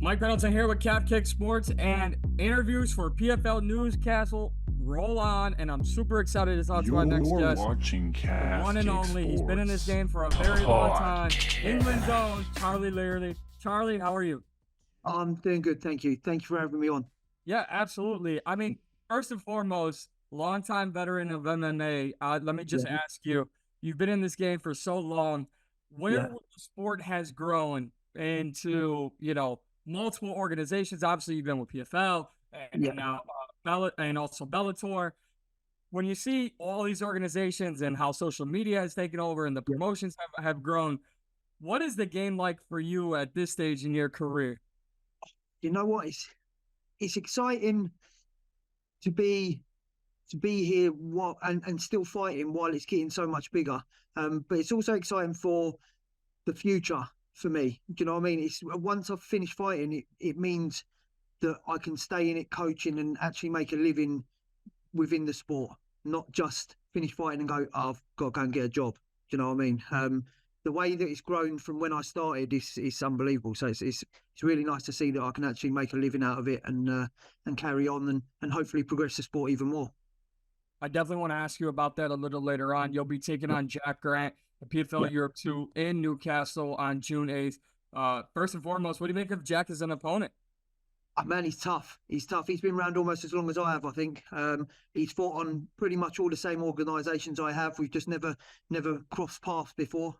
Mike Pendleton here with Calf Kick Sports, and interviews for PFL Newcastle roll on, and I'm super excited to talk to our next You're guest. watching The Calf one and Kick only. He's been in this Sports game for a very long time. Podcast. England's own Charlie Leary. Charlie, how are you? I'm doing good, thank you. Thank you for having me on. Yeah, absolutely. I mean, first and foremost, longtime veteran of MMA. Let me just ask you, you've been in this game for so long. Where the sport has grown into, multiple organizations. Obviously, you've been with PFL and now and also Bellator. When you see all these organizations and how social media has taken over and the promotions have grown, what is the game like for you at this stage in your career? You know what? It's exciting to be here and still fighting while it's getting so much bigger. But it's also exciting for the future for me. Do you know what I mean? It's once I've finished fighting, it means that I can stay in it coaching and actually make a living within the sport, not just finish fighting and go, oh, I've got to go and get a job. Do you know what I mean? The way that it's grown from when I started is unbelievable. So it's really nice to see that I can actually make a living out of it and carry on and hopefully progress the sport even more. I definitely want to ask you about that a little later on. You'll be taking on Jack Grant, the PFL Europe 2 in Newcastle on June 8th. First and foremost, what do you make of Jack as an opponent? Oh, man, he's tough. He's tough. He's been around almost as long as I have, I think. He's fought on pretty much all the same organisations I have. We've just never crossed paths before.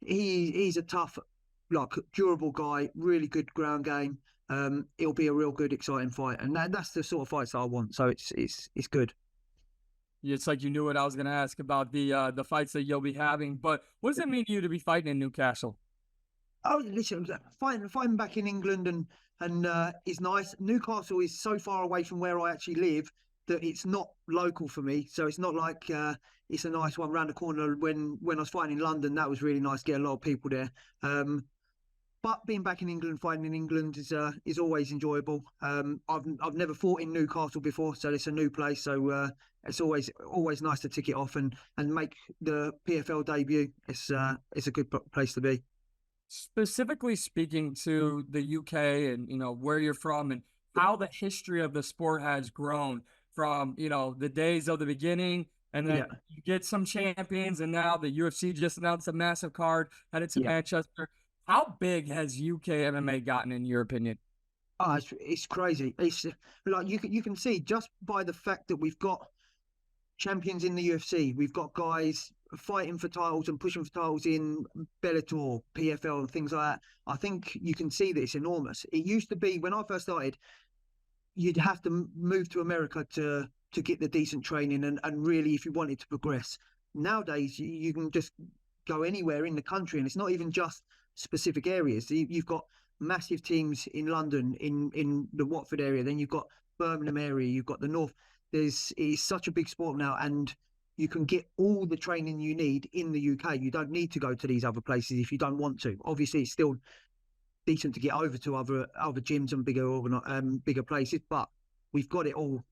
He's a tough, durable guy, really good ground game. It'll be a real good, exciting fight. And that's the sort of fights that I want. So it's good. It's like you knew what I was going to ask about the fights that you'll be having. But what does it mean to you to be fighting in Newcastle? Oh, listen, fighting back in England and is nice. Newcastle is so far away from where I actually live that it's not local for me. So it's not like it's a nice one round the corner. When I was fighting in London, that was really nice. Get a lot of people there. But being back in England, fighting in England is always enjoyable. I've never fought in Newcastle before, so it's a new place. So it's always nice to tick it off and make the PFL debut. It's a good place to be. Specifically speaking to the UK and, where you're from and how the history of the sport has grown from, the days of the beginning, and then you get some champions, and now the UFC just announced a massive card headed to Manchester. How big has UK MMA gotten, in your opinion? Oh, it's crazy. It's like you can see just by the fact that we've got champions in the UFC, we've got guys fighting for titles and pushing for titles in Bellator, PFL and things like that. I think you can see that it's enormous. It used to be when I first started, you'd have to move to America to get the decent training and really, if you wanted to progress. Nowadays, you can just go anywhere in the country, and it's not even just specific areas. You've got massive teams in London, in the Watford area, then you've got Birmingham area, you've got the North. It's such a big sport now, and you can get all the training you need in the UK. You don't need to go to these other places if you don't want to. Obviously, it's still decent to get over to other gyms and bigger places, but we've got it all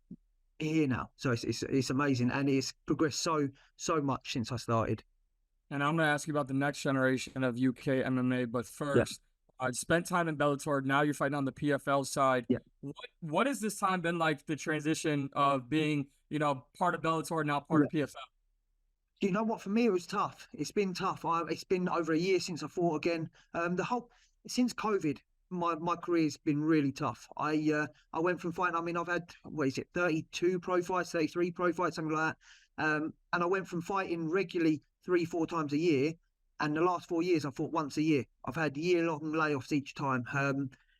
here now. So it's amazing, and it's progressed so much since I started. And I'm going to ask you about the next generation of UK MMA, but first, I spent time in Bellator. Now you're fighting on the PFL side. Yeah. What has this time been like, the transition of being, part of Bellator, now part of PFL? You know what? For me, it was tough. It's been tough. It's been over a year since I fought again. Since COVID, my career's been really tough. I went from fighting. I mean, I've had 32 pro fights, 33 pro fights, something like that. And I went from fighting regularly 3-4 times a year, and the last 4 years I fought once a year. I've had year-long layoffs each time.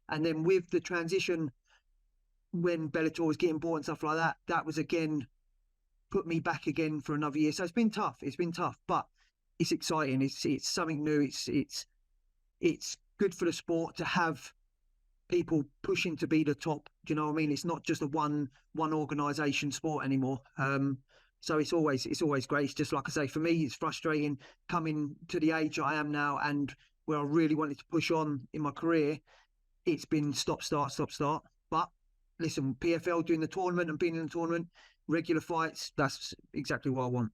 And then with the transition, when Bellator was getting bought and stuff like that, that was again put me back again for another year. So it's been tough. It's been tough, but it's exciting. It's something new. It's good for the sport to have people pushing to be the top. Do you know what I mean? It's not just a one organisation sport anymore. So it's always great. It's just like I say, for me, it's frustrating coming to the age I am now, and where I really wanted to push on in my career, it's been stop, start. But listen, PFL doing the tournament and being in the tournament, regular fights, that's exactly what I want.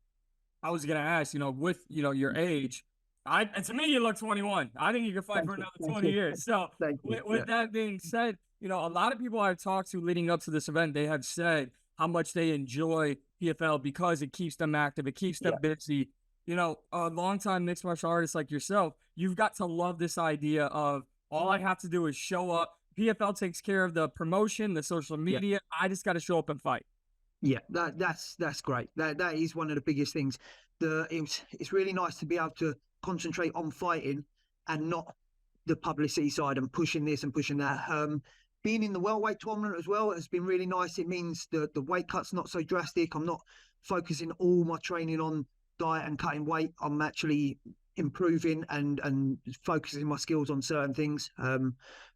I was going to ask, with, your age, To me, you look 21. I think you can fight Thank for you. another Thank 20 you. years. So, Thank you. with that being said, a lot of people I've talked to leading up to this event, they have said how much they enjoy PFL because it keeps them active, it keeps them Yeah. busy. A longtime mixed martial artist like yourself, you've got to love this idea of all I have to do is show up. PFL takes care of the promotion, the social Yeah. media. I just got to show up and fight. Yeah, that's great. That is one of the biggest things. It's really nice to be able to concentrate on fighting and not the publicity side and pushing this and pushing that. Being in the welterweight tournament as well has been really nice. It means the weight cut's not so drastic. I'm not focusing all my training on diet and cutting weight. I'm actually improving and focusing my skills on certain things.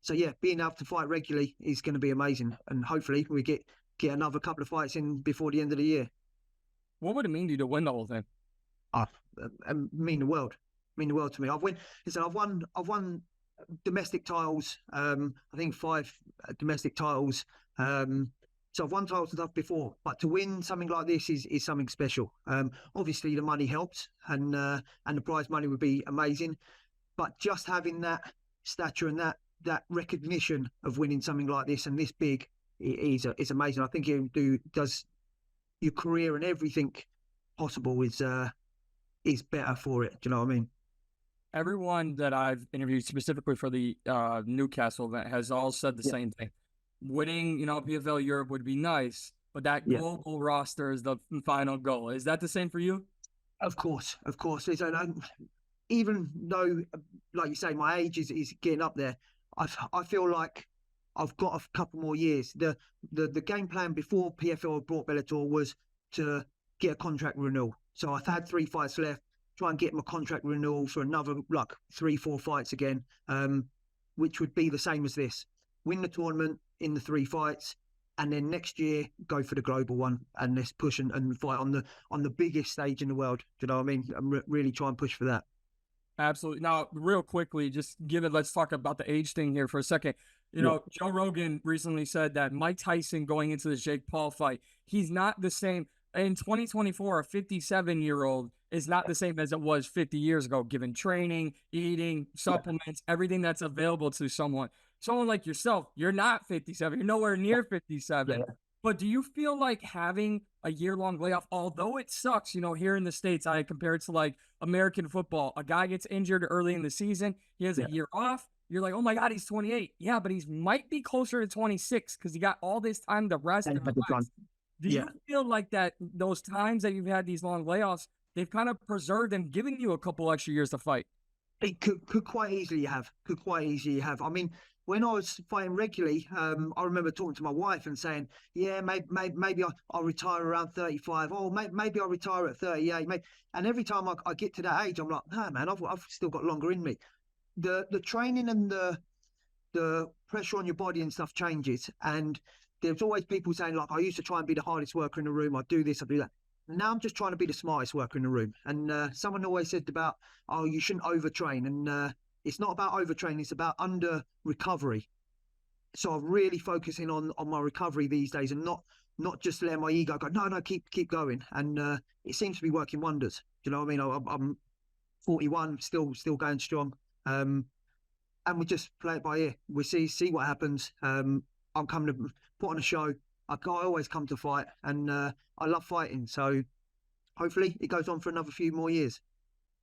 So yeah, being able to fight regularly is going to be amazing, and hopefully we get another couple of fights in before the end of the year. What would it mean to you to win the whole thing? Mean the world. Mean the world to me. I've won domestic titles. I think 5 domestic titles. So I've won titles and stuff before, but to win something like this is something special. Obviously the money helps, and the prize money would be amazing, but just having that stature and that recognition of winning something like this and this big is amazing. I think does your career and everything possible is better for it. Do you know what I mean? Everyone that I've interviewed specifically for the Newcastle event has all said the same thing. Winning, PFL Europe would be nice, but that global roster is the final goal. Is that the same for you? Of course. Even though, like you say, my age is getting up there, I feel like I've got a couple more years. The game plan before PFL brought Bellator was to get a contract renewal. So I've had 3 fights left, try and get my contract renewal for another 3-4 fights again, which would be the same as this. Win the tournament in the 3 fights, and then next year go for the global one, and let's push and fight on the biggest stage in the world. Do you know what I mean? I'm really try and push for that. Absolutely. Now, real quickly, let's talk about the age thing here for a second. Joe Rogan recently said that Mike Tyson going into the Jake Paul fight, he's not the same. In 2024, a 57-year-old is not the same as it was 50 years ago, given training, eating, supplements, everything that's available to someone. Someone like yourself, you're not 57. You're nowhere near 57. Yeah. But do you feel like having a year-long layoff, although it sucks, here in the States, I compare it to like American football. A guy gets injured early in the season. He has a year off. You're like, oh my God, he's 28. Yeah, but he might be closer to 26 because he got all this time to rest and relax. Do you feel like that those times that you've had these long layoffs, they've kind of preserved and given you a couple extra years to fight? It could quite easily have. I mean, when I was fighting regularly, I remember talking to my wife and saying, yeah, maybe I'll retire around 35. Oh, maybe I'll retire at 38. And every time I get to that age, I'm like, nah, man, I've still got longer in me. The training and the pressure on your body and stuff changes. And there's always people saying, like, I used to try and be the hardest worker in the room. I do this, I do that. Now I'm just trying to be the smartest worker in the room. And someone always said about, oh, you shouldn't overtrain. And it's not about overtraining, it's about under recovery. So I'm really focusing on my recovery these days, and not just letting my ego go, no, keep going. And it seems to be working wonders. Do you know what I mean? I'm 41, still going strong. And we just play it by ear. We see what happens. I'm coming to put on a show. I always come to fight, and I love fighting. So hopefully it goes on for another few more years.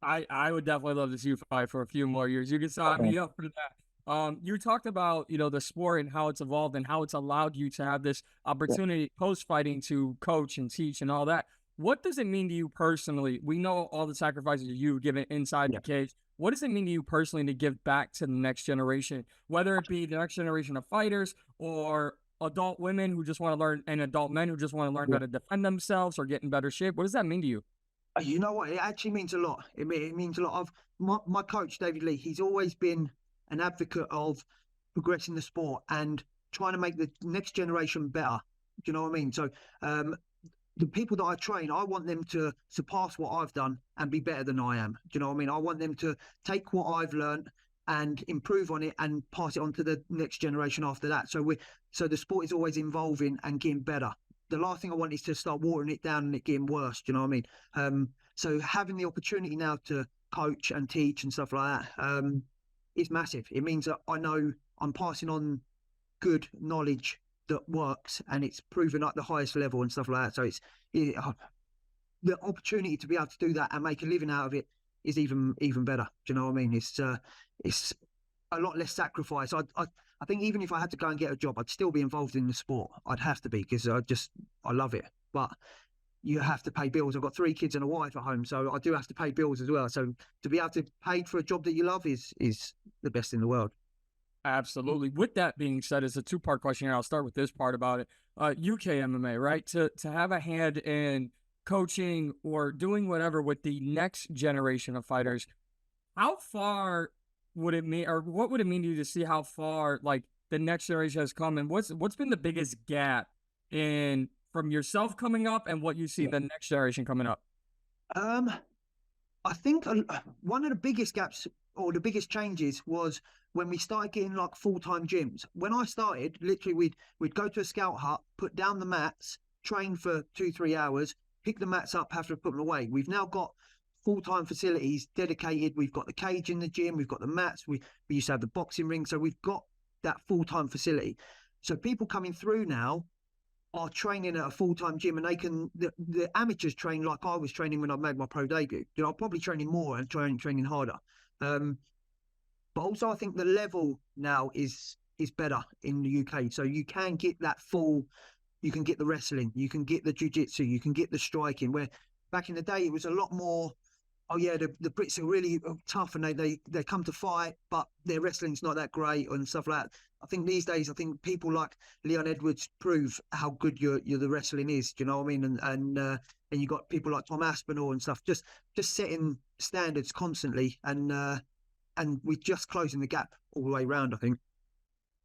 I would definitely love to see you fight for a few more years. You can sign me up for that. You talked about, the sport and how it's evolved and how it's allowed you to have this opportunity post-fighting to coach and teach and all that. What does it mean to you personally? We know all the sacrifices you've given inside the cage. What does it mean to you personally to give back to the next generation, whether it be the next generation of fighters or adult women who just want to learn and adult men who just want to learn how to defend themselves or get in better shape? What does that mean to you? You know what? It actually means a lot. It means a lot. My coach, David Lee, he's always been an advocate of progressing the sport and trying to make the next generation better. Do you know what I mean? So the people that I train, I want them to surpass what I've done and be better than I am. Do you know what I mean? I want them to take what I've learned and improve on it and pass it on to the next generation after that. So the sport is always evolving and getting better. The last thing I want is to start watering it down and it getting worse. Do you know what I mean? So having the opportunity now to coach and teach and stuff like that, it's massive. It means that I know I'm passing on good knowledge that works, and it's proven at the highest level and stuff like that. So the opportunity to be able to do that and make a living out of it is even better. Do you know what I mean? It's a lot less sacrifice. I think even if I had to go and get a job, I'd still be involved in the sport. I'd have to be, because I love it. But you have to pay bills. I've got 3 kids and a wife at home, so I do have to pay bills as well. So to be able to pay for a job that you love is the best in the world. Absolutely. With that being said, it's a 2-part question here. I'll start with this part about it. UK MMA, right? To have a hand in coaching or doing whatever with the next generation of fighters, how far would it mean, or what would it mean to you to see how far like the next generation has come, and what's been the biggest gap in from yourself coming up and what you see the next generation coming up? I think one of the biggest gaps or the biggest changes was when we started getting like full-time gyms. When I started, literally we'd go to a scout hut, put down the mats, train for 2-3 hours, pick the mats up, have to put them away. We've now got full-time facilities dedicated. We've got the cage in the gym, we've got the mats, we used to have the boxing ring, so we've got that full-time facility. So people coming through now are training at a full-time gym, and they can the amateurs train like I was training when I made my pro debut. You know, I'm probably training more and training harder. But also I think the level now is better in the UK. So you can get that full, you can get the wrestling, you can get the jiu-jitsu, you can get the striking, where back in the day it was a lot more, oh yeah, the Brits are really tough and they come to fight, but their wrestling's not that great and stuff like that. I think these days, I think people like Leon Edwards prove how good the wrestling is. Do you know what I mean? And you got people like Tom Aspinall and stuff, just setting standards constantly, and we're just closing the gap all the way around, I think.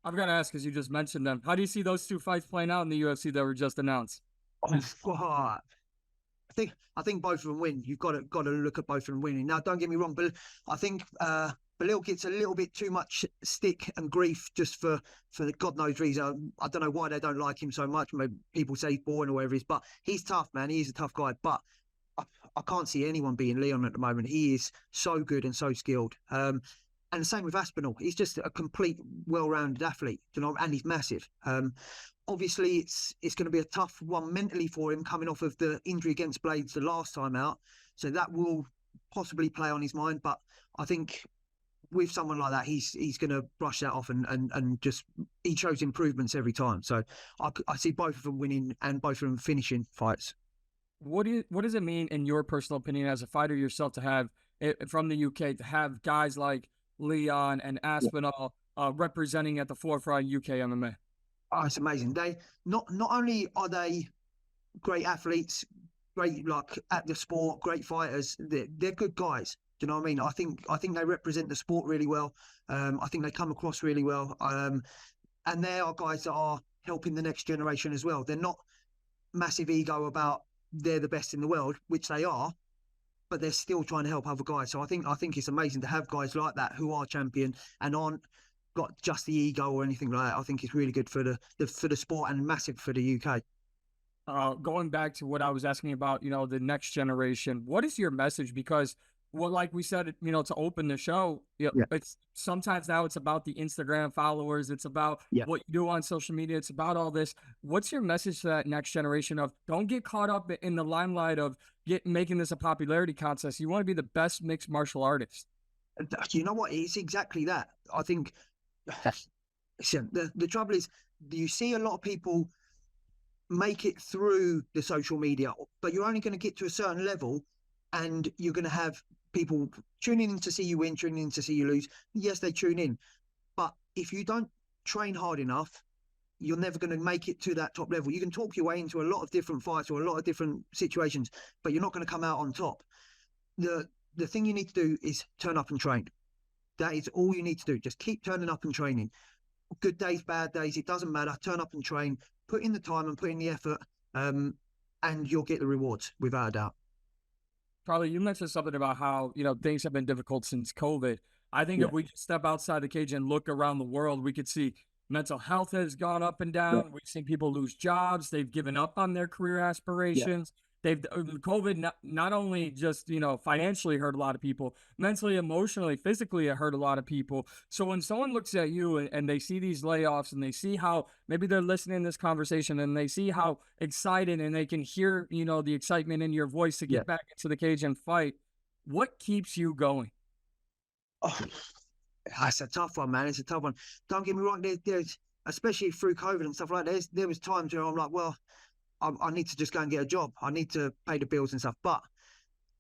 I've got to ask, because you just mentioned them, how do you see those 2 fights playing out in the UFC that were just announced? Oh, I think both of them win. You've got to look at both of them winning. Now, don't get me wrong, but I think Belal gets a little bit too much stick and grief just for the God knows reason. I don't know why they don't like him so much. Maybe people say he's boring or whatever it is, but he's tough, man. He is a tough guy. But I can't see anyone beating Leon at the moment. He is so good and so skilled. And the same with Aspinall. He's just a complete, well-rounded athlete, you know, and he's massive. Obviously, it's going to be a tough one mentally for him coming off of the injury against Blaydes the last time out. So that will possibly play on his mind. But I think with someone like that, he's going to brush that off and just, he shows improvements every time. So I see both of them winning and both of them finishing fights. What does it mean, in your personal opinion, as a fighter yourself, to have from the UK, to have guys like Leon and Aspinall representing at the forefront UK MMA? Oh, it's amazing. They not only are they great athletes, great like at the sport, great fighters, they're good guys. Do you know what I mean? I think they represent the sport really well. I think they come across really well. And they are guys that are helping the next generation as well. They're not massive ego about they're the best in the world, which they are, but they're still trying to help other guys. So I think it's amazing to have guys like that who are champion and aren't got just the ego or anything like that. I think it's really good for the sport and massive for the UK. Going back to what I was asking about, you know, the next generation, what is your message? Because, well, like we said, you know, to open the show, it's sometimes now it's about the Instagram followers. It's about what you do on social media. It's about all this. What's your message to that next generation of, don't get caught up in the limelight of making this a popularity contest. You want to be the best mixed martial artist. You know what? It's exactly that. I think the trouble is, you see a lot of people make it through the social media, but you're only going to get to a certain level, and you're going to have people tuning in to see you win, tuning in to see you lose. Yes, they tune in, but if you don't train hard enough, you're never going to make it to that top level. You can talk your way into a lot of different fights or a lot of different situations, but you're not going to come out on top. The thing you need to do is turn up and train. That is all you need to do. Just keep turning up and training. Good days, bad days, it doesn't matter. Turn up and train, put in the time and put in the effort, and you'll get the rewards without a doubt. Probably you mentioned something about how, you know, things have been difficult since COVID. I think if we just step outside the cage and look around the world, we could see mental health has gone up and down. We've seen people lose jobs. They've given up on their career aspirations. COVID not only just, financially hurt a lot of people, mentally, emotionally, physically, it hurt a lot of people. So when someone looks at you and they see these layoffs and they see how maybe they're listening to this conversation and they see how excited and they can hear, the excitement in your voice to get back into the cage and fight, what keeps you going? Oh, that's a tough one, man. It's a tough one. Don't get me wrong. There's especially through COVID and stuff like that. There was times where I'm like, well, I need to just go and get a job. I need to pay the bills and stuff. But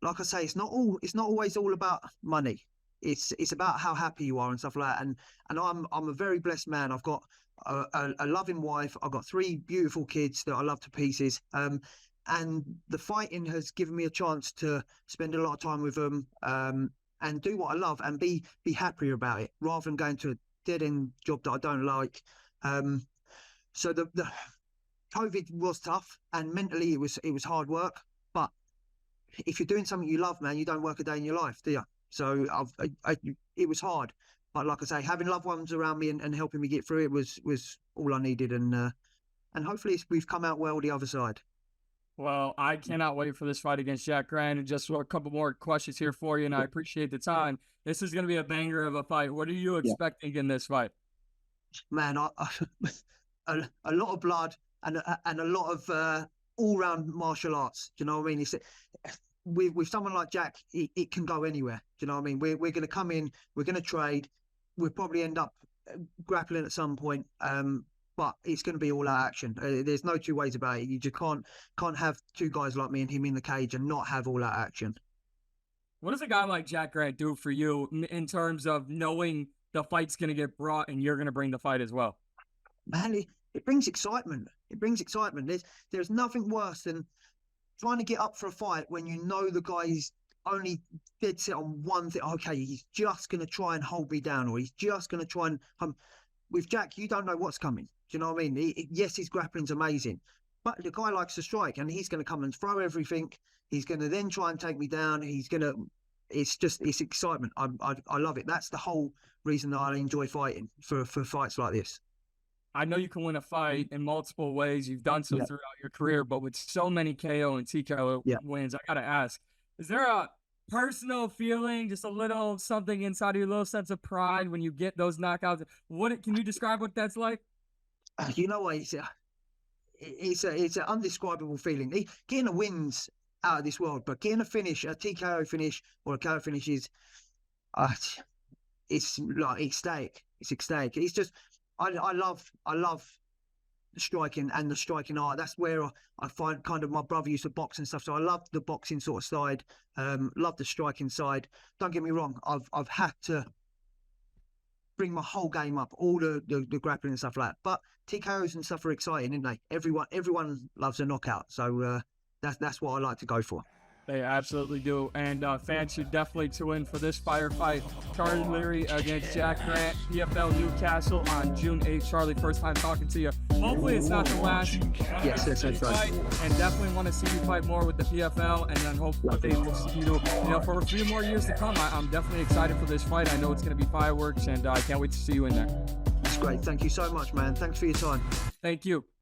like I say, it's not always all about money. It's about how happy you are and stuff like that. And I'm a very blessed man. I've got a loving wife. I've got 3 beautiful kids that I love to pieces. And the fighting has given me a chance to spend a lot of time with them, and do what I love and be happier about it, rather than going to a dead end job that I don't like. So the COVID was tough, and mentally it was hard work. But if you're doing something you love, man, you don't work a day in your life, do you? So it was hard, but like I say, having loved ones around me and helping me get through it was all I needed, and hopefully we've come out well the other side. Well, I cannot wait for this fight against Jack Grant. And just a couple more questions here for you, and I appreciate the time. This is going to be a banger of a fight. What are you expecting in this fight? Man, a lot of blood and a lot of all-round martial arts. Do you know what I mean? With someone like Jack, it can go anywhere. Do you know what I mean? We're going to come in, we're going to trade, we'll probably end up grappling at some point. But it's going to be all out action. There's no two ways about it. You just can't have 2 guys like me and him in the cage and not have all that action. What does a guy like Jack Grant do for you in terms of knowing the fight's going to get brought and you're going to bring the fight as well? Man, it brings excitement. It brings excitement. There's nothing worse than trying to get up for a fight when you know the guy's only dead set on one thing. Okay, he's just going to try and hold me down, or he's just going to try and with Jack, you don't know what's coming. Do you know what I mean? Yes, his grappling's amazing, but the guy likes to strike, and he's going to come and throw everything. He's going to then try and take me down. It's excitement. I love it. That's the whole reason that I enjoy fighting, for fights like this. I know you can win a fight in multiple ways. You've done so throughout your career, but with so many KO and TKO wins, I got to ask, is there a personal feeling, just a little something inside of you, a little sense of pride when you get those knockouts? Can you describe what that's like? You know what? It's an indescribable feeling. Getting a win's out of this world, but getting a finish, a TKO finish or a KO finish is, it's like ecstatic. It's ecstatic. It's just, I love striking and the striking art. That's where I find kind of, my brother used to box and stuff, so I love the boxing sort of side, love the striking side. Don't get me wrong, I've had to bring my whole game up, all the grappling and stuff like that, but TKOs and stuff are exciting, isn't they? Everyone loves a knockout, so that's what I like to go for. They absolutely do. And fans should definitely tune in for this fire fight. Charlie Leary against Jack Grant, PFL Newcastle on June 8th. Charlie, first time talking to you. Hopefully it's not the last. Yes, that's right. And definitely want to see you fight more with the PFL, and then hopefully we'll see you, for a few more years to come. I'm definitely excited for this fight. I know it's going to be fireworks, and I can't wait to see you in there. That's great. Thank you so much, man. Thanks for your time. Thank you.